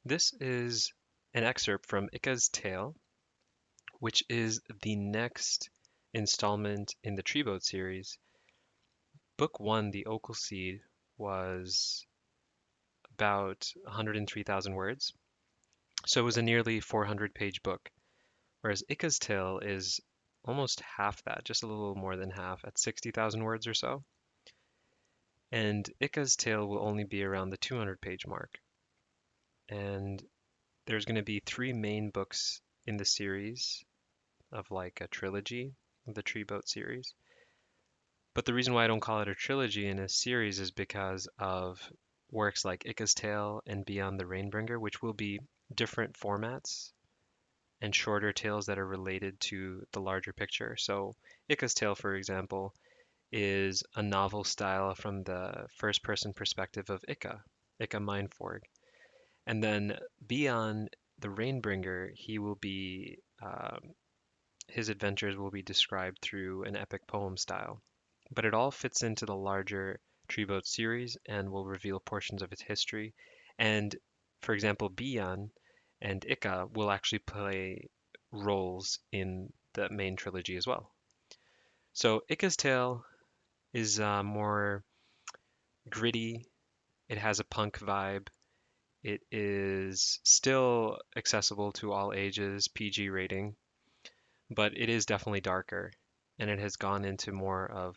This is an excerpt from Ika's Tale, which is the next installment in the Treeboat series. Book one, The Oaql Seed, was about 103,000 words, so it was a nearly 400-page book, whereas Ika's Tale is almost half that, just a little more than half, at 60,000 words or so. And Ika's Tale will only be around the 200-page mark. And there's going to be three main books in the series of like a trilogy, the Treeboat series. But the reason why I don't call it a trilogy in a series is because of works like Ika's Tale and Beyond the Rainbringer, which will be different formats and shorter tales that are related to the larger picture. So Ika's Tale, for example, is a novel style from the first person perspective of Ika Mindforg. And then Beyond the Rainbringer, he will be his adventures will be described through an epic poem style. But it all fits into the larger Treeboat series and will reveal portions of its history. And for example, Bian and Ika will actually play roles in the main trilogy as well. So Ika's Tale is more gritty. It has a punk vibe. It is still accessible to all ages, PG rating, but it is definitely darker, and it has gone into more of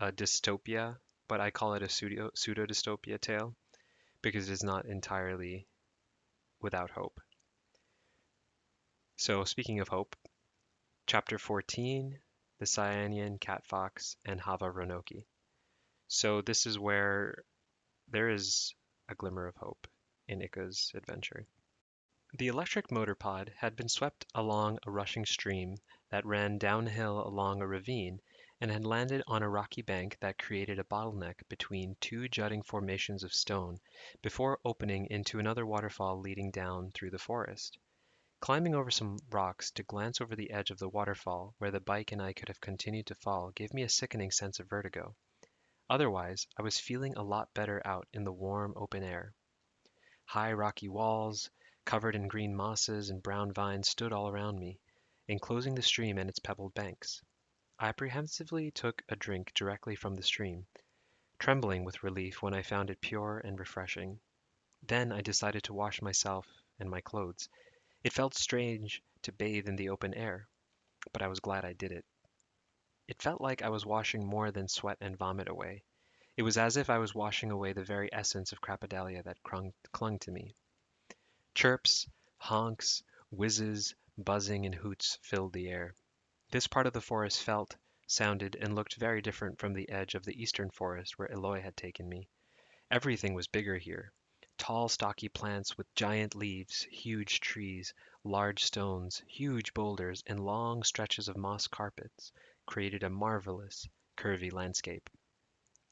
a dystopia, but I call it a pseudo-dystopia tale because it's not entirely without hope. So speaking of hope, chapter 14, the Cyanian Cat Fox and Hava Ronoki. So this is where there is a glimmer of hope in Ika's adventure. The electric motor pod had been swept along a rushing stream that ran downhill along a ravine and had landed on a rocky bank that created a bottleneck between two jutting formations of stone before opening into another waterfall leading down through the forest. Climbing over some rocks to glance over the edge of the waterfall where the bike and I could have continued to fall gave me a sickening sense of vertigo. Otherwise, I was feeling a lot better out in the warm, open air. High rocky walls, covered in green mosses and brown vines, stood all around me, enclosing the stream and its pebbled banks. I apprehensively took a drink directly from the stream, trembling with relief when I found it pure and refreshing. Then I decided to wash myself and my clothes. It felt strange to bathe in the open air, but I was glad I did it. It felt like I was washing more than sweat and vomit away. It was as if I was washing away the very essence of Crappedalia that clung to me. Chirps, honks, whizzes, buzzing, and hoots filled the air. This part of the forest felt, sounded, and looked very different from the edge of the eastern forest where Eloy had taken me. Everything was bigger here. Tall, stocky plants with giant leaves, huge trees, large stones, huge boulders, and long stretches of moss carpets created a marvelous, curvy landscape.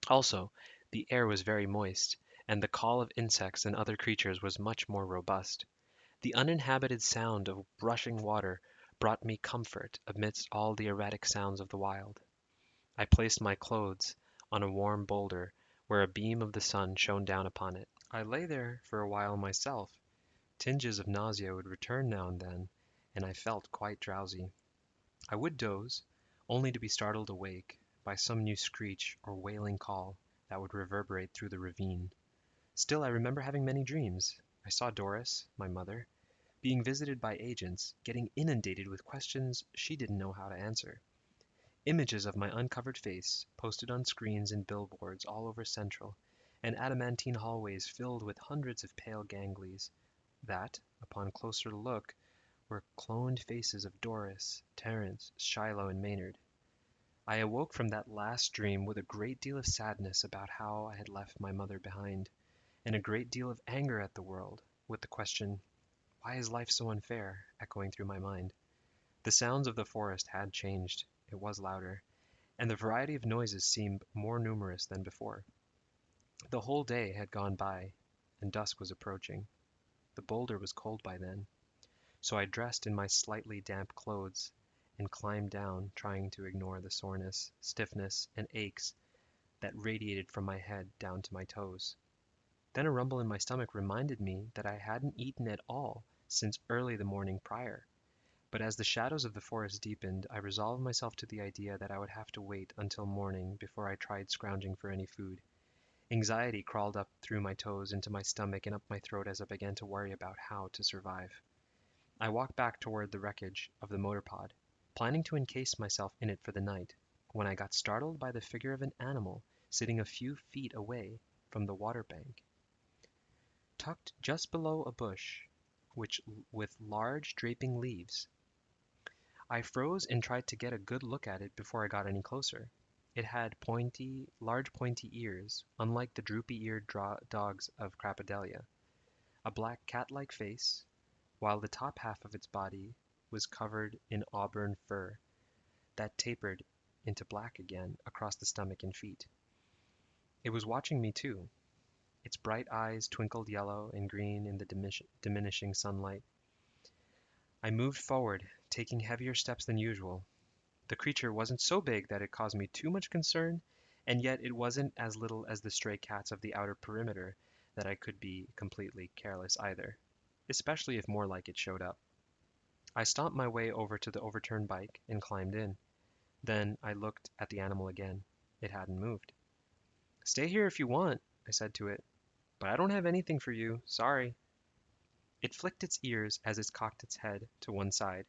Also, the air was very moist, and the call of insects and other creatures was much more robust. The uninhabited sound of rushing water brought me comfort amidst all the erratic sounds of the wild. I placed my clothes on a warm boulder where a beam of the sun shone down upon it. I lay there for a while myself. Tinges of nausea would return now and then, and I felt quite drowsy. I would doze, only to be startled awake by some new screech or wailing call that would reverberate through the ravine. Still, I remember having many dreams. I saw Doris, my mother, being visited by agents, getting inundated with questions she didn't know how to answer. Images of my uncovered face, posted on screens and billboards all over Central, and adamantine hallways filled with hundreds of pale ganglies that, upon closer look, were cloned faces of Doris, Terence, Shiloh, and Maynard. I awoke from that last dream with a great deal of sadness about how I had left my mother behind, and a great deal of anger at the world, with the question, "Why is life so unfair?" echoing through my mind. The sounds of the forest had changed. It was louder, and the variety of noises seemed more numerous than before. The whole day had gone by, and dusk was approaching. The boulder was cold by then, so I dressed in my slightly damp clothes and climbed down, trying to ignore the soreness, stiffness, and aches that radiated from my head down to my toes. Then a rumble in my stomach reminded me that I hadn't eaten at all since early the morning prior. But as the shadows of the forest deepened, I resolved myself to the idea that I would have to wait until morning before I tried scrounging for any food. Anxiety crawled up through my toes into my stomach and up my throat as I began to worry about how to survive. I walked back toward the wreckage of the motor pod, planning to encase myself in it for the night, when I got startled by the figure of an animal sitting a few feet away from the water bank. Tucked just below a bush with large draping leaves. I froze and tried to get a good look at it before I got any closer. It had large pointy ears, unlike the droopy-eared dogs of Crapadelia, a black cat-like face, while the top half of its body was covered in auburn fur that tapered into black again across the stomach and feet. It was watching me too. Its bright eyes twinkled yellow and green in the diminishing sunlight. I moved forward, taking heavier steps than usual. The creature wasn't so big that it caused me too much concern, and yet it wasn't as little as the stray cats of the outer perimeter that I could be completely careless either, especially if more like it showed up. I stomped my way over to the overturned bike and climbed in. Then I looked at the animal again. It hadn't moved. "Stay here if you want," I said to it, "but I don't have anything for you, sorry." It flicked its ears as it cocked its head to one side.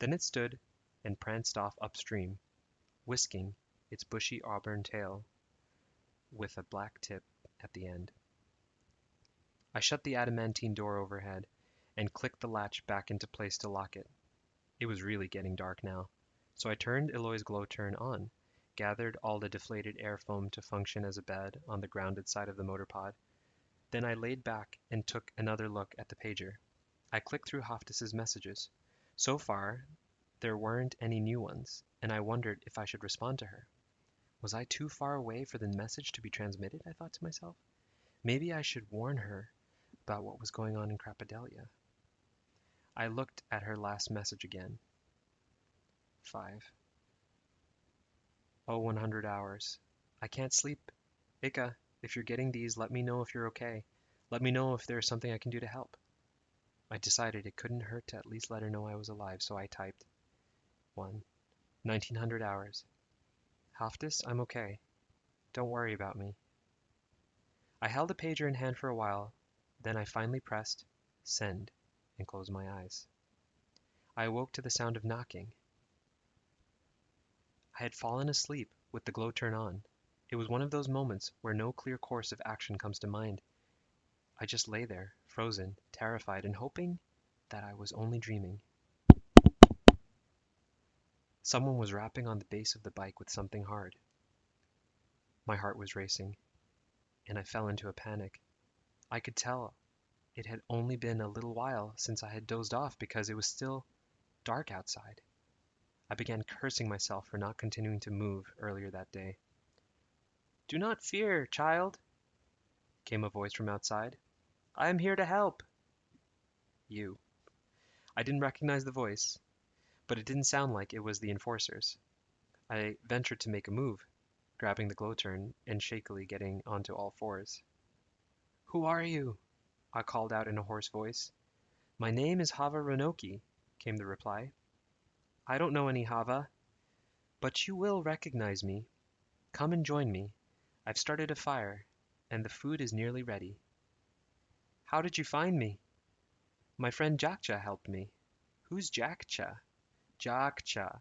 Then it stood and pranced off upstream, whisking its bushy auburn tail with a black tip at the end. I shut the adamantine door overhead and clicked the latch back into place to lock it. It was really getting dark now, so I turned Eloy's glow turn on, gathered all the deflated air foam to function as a bed on the grounded side of the motor pod. Then I laid back and took another look at the pager. I clicked through Hoftis's messages. So far, there weren't any new ones, and I wondered if I should respond to her. Was I too far away for the message to be transmitted, I thought to myself. Maybe I should warn her about what was going on in Crapadelia. I looked at her last message again. 100 hours. I can't sleep. Ika, if you're getting these, let me know if you're okay. Let me know if there's something I can do to help. I decided it couldn't hurt to at least let her know I was alive, so I typed 1900 hours. Hoftis, I'm okay. Don't worry about me. I held the pager in hand for a while, then I finally pressed send and closed my eyes. I awoke to the sound of knocking. I had fallen asleep with the glow turn on. It was one of those moments where no clear course of action comes to mind. I just lay there, frozen, terrified, and hoping that I was only dreaming. Someone was rapping on the base of the bike with something hard. My heart was racing, and I fell into a panic. I could tell it had only been a little while since I had dozed off because it was still dark outside. I began cursing myself for not continuing to move earlier that day. "Do not fear, child," came a voice from outside. "I am here to help." You. I didn't recognize the voice, but it didn't sound like it was the enforcers. I ventured to make a move, grabbing the glow turn and shakily getting onto all fours. "Who are you?" I called out in a hoarse voice. "My name is Hava Ronoki," came the reply. "I don't know any Hava, but you will recognize me. Come and join me. I've started a fire, and the food is nearly ready." "How did you find me?" "My friend Jakcha helped me." "Who's Jakcha?" "Jakcha,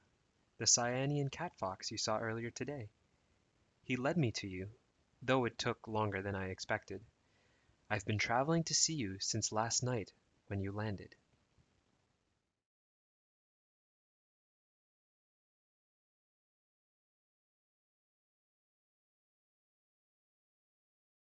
the Cyanian cat fox you saw earlier today. He led me to you, though it took longer than I expected. I've been traveling to see you since last night when you landed."